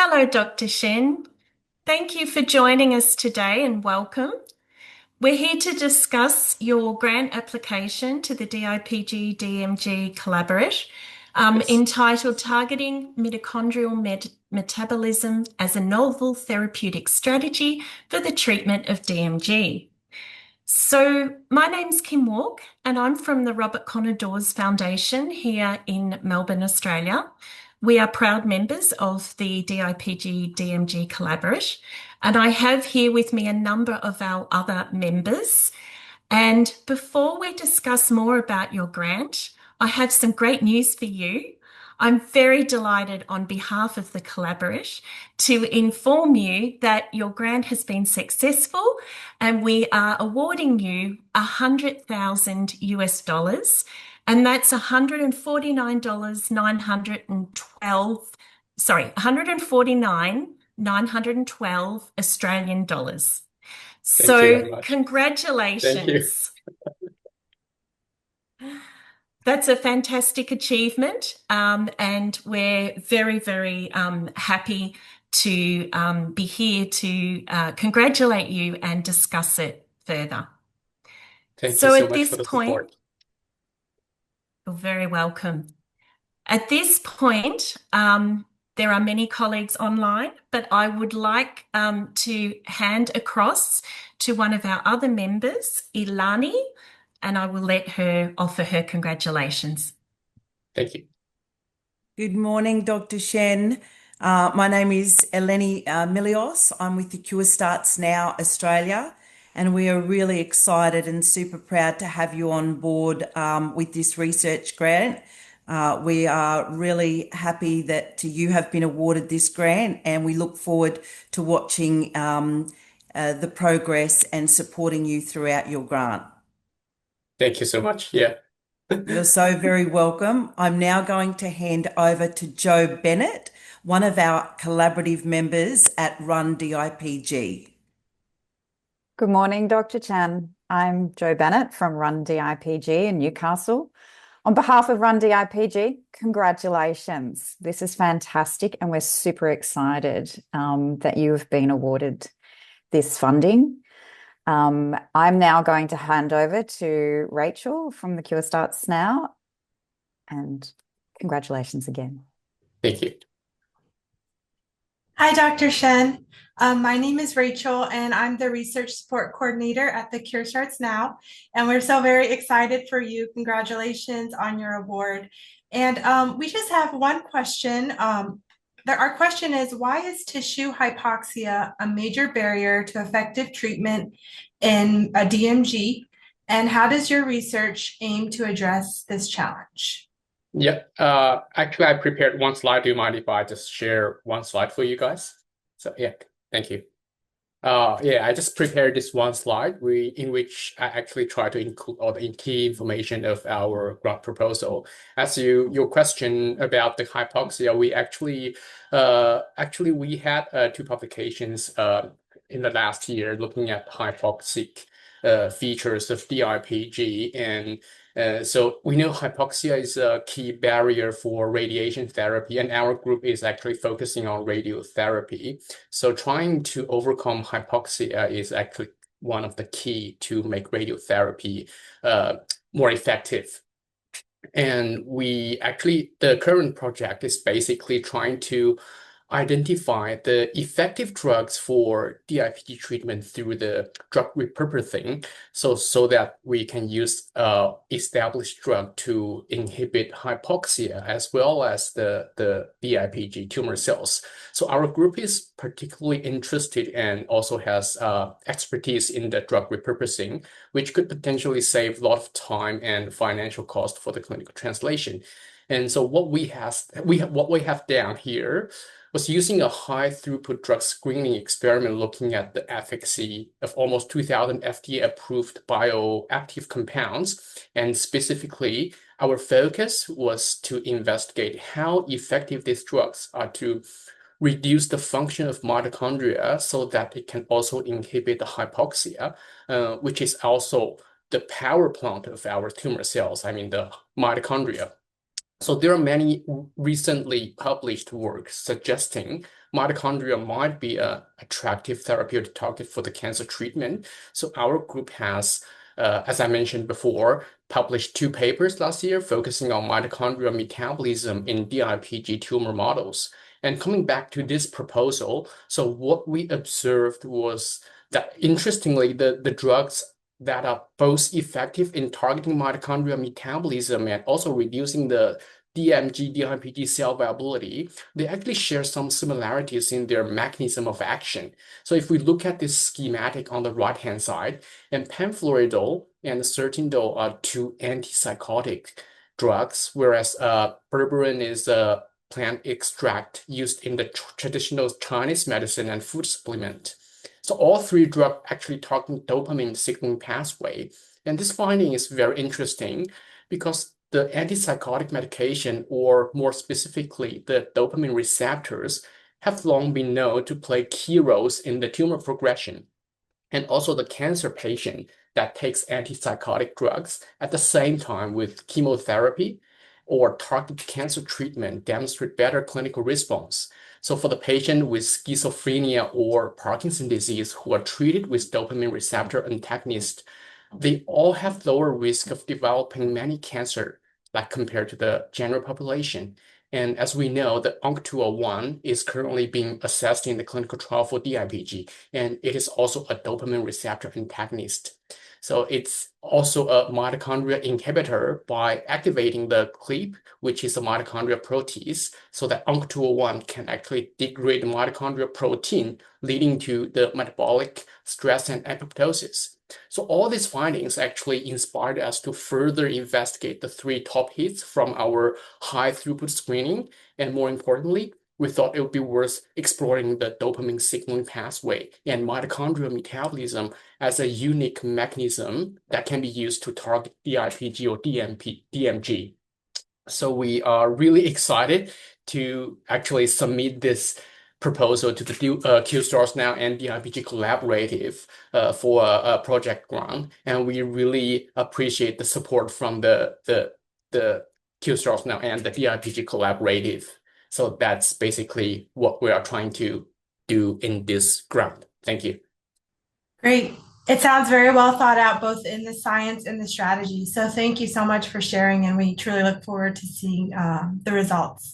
Hello, Dr. Shen. Thank you for joining us today and welcome. We're here to discuss your grant application to the DIPG DMG Collaborate Yes. entitled Targeting Mitochondrial Metabolism as a Novel Therapeutic Strategy for the Treatment of DMG. So, my name's Kim Walk, and I'm from the Robert Connor Dawes Foundation here in Melbourne, Australia. We are proud members of the DIPG DMG Collaborate, and I have here with me a number of our other members. And before we discuss more about your grant, I have some great news for you. I'm very delighted on behalf of the Collaborate to inform you that your grant has been successful and we are awarding you 100,000 US dollars. And that's $149,912 Australian dollars. Thank you So, very much. Thank you. congratulations. That's a fantastic achievement, and we're very, very happy to be here to congratulate you and discuss it further. Thank you So, so at much this for the point, support. you're very welcome. At this point, there are many colleagues online, but I would like to hand across to one of our other members, Ilani, and I will let her offer her congratulations. Thank you. Good morning, Dr. Shen. My name is Eleni Milios. I'm with the Cure Starts Now Australia, and we are really excited and super proud to have you on board with this research grant. We are really happy that you have been awarded this grant, and we look forward to watching the progress and supporting you throughout your grant. Thank you so much. Yeah. You're so very welcome. I'm now going to hand over to Joe Bennett, one of our collaborative members at Run DIPG. Good morning, Dr. Chan. I'm Jo Bennett from Run DIPG in Newcastle. On behalf of Run DIPG, congratulations. This is fantastic, and we're super excited that you've been awarded this funding. I'm now going to hand over to Rachel from the Cure Starts Now, and congratulations again. Thank you. Hi, Dr. Shen. My name is Rachel, and I'm the Research Support Coordinator at the Cure Starts Now. And we're so very excited for you. Congratulations on your award. And we just have one question. Our question is, why is tissue hypoxia a major barrier to effective treatment in a DMG? And how does your research aim to address this challenge? Yeah. Actually, I prepared one slide. Do you mind if I just share one slide for you guys? So yeah, thank you. Yeah, I just prepared this one slide in which I actually try to include all the key information of our grant proposal. As your question about the hypoxia, we actually we had two publications in the last year looking at hypoxic features of DIPG, and so we know hypoxia is a key barrier for radiation therapy, and our group is actually focusing on radiotherapy. So trying to overcome hypoxia is actually one of the key to make radiotherapy more effective. And the current project is basically trying to identify the effective drugs for DIPG treatment through the drug repurposing, so that we can use established drug to inhibit hypoxia as well as the DIPG tumor cells. So our group is particularly interested and also has expertise in the drug repurposing, which could potentially save a lot of time and financial cost for the clinical translation. And so what we have down here was using a high throughput drug screening experiment looking at the efficacy of almost 2,000 FDA-approved bioactive compounds. And specifically, our focus was to investigate how effective these drugs are to reduce the function of mitochondria so that it can also inhibit the hypoxia, which is also the power plant of our tumor cells, I mean the mitochondria. So there are many recently published works suggesting mitochondria might be an attractive therapeutic target for the cancer treatment. So our group has, as I mentioned before, published 2 papers last year focusing on mitochondrial metabolism in DIPG tumor models. And coming back to this proposal, so what we observed was that interestingly, the drugs that are both effective in targeting mitochondrial metabolism and also reducing the DMG, DIPG cell viability, they actually share some similarities in their mechanism of action. So if we look at this schematic on the right-hand side, and pamfluridol and sertindol are 2 antipsychotic drugs, whereas berberine is a plant extract used in the traditional Chinese medicine and food supplement. So all 3 drugs actually target dopamine signaling pathway. And this finding is very interesting because the antipsychotic medication, or more specifically, the dopamine receptors, have long been known to play key roles in the tumor progression. And also the cancer patient that takes antipsychotic drugs at the same time with chemotherapy or targeted cancer treatment demonstrate better clinical response. So for the patient with schizophrenia or Parkinson's disease who are treated with dopamine receptor antagonist, they all have lower risk of developing many cancer, like compared to the general population. And as we know, the ONC201 is currently being assessed in the clinical trial for DIPG, and it is also a dopamine receptor antagonist. So it's also a mitochondria inhibitor by activating the CLEAP, which is a mitochondrial protease, so that ONC201 can actually degrade the mitochondrial protein, leading to the metabolic stress and apoptosis. So all these findings actually inspired us to further investigate the 3 top hits from our high throughput screening. And more importantly, we thought it would be worth exploring the dopamine signaling pathway and mitochondrial metabolism as a unique mechanism that can be used to target DIPG or DMG. So we are really excited to actually submit this proposal to the QSTARS Now and DIPG Collaborative for a project grant, and we really appreciate the support from the QSTARS Now and the DIPG Collaborative. So that's basically what we are trying to do in this grant. Thank you. Great. It sounds very well thought out, both in the science and the strategy. So thank you so much for sharing, and we truly look forward to seeing the results.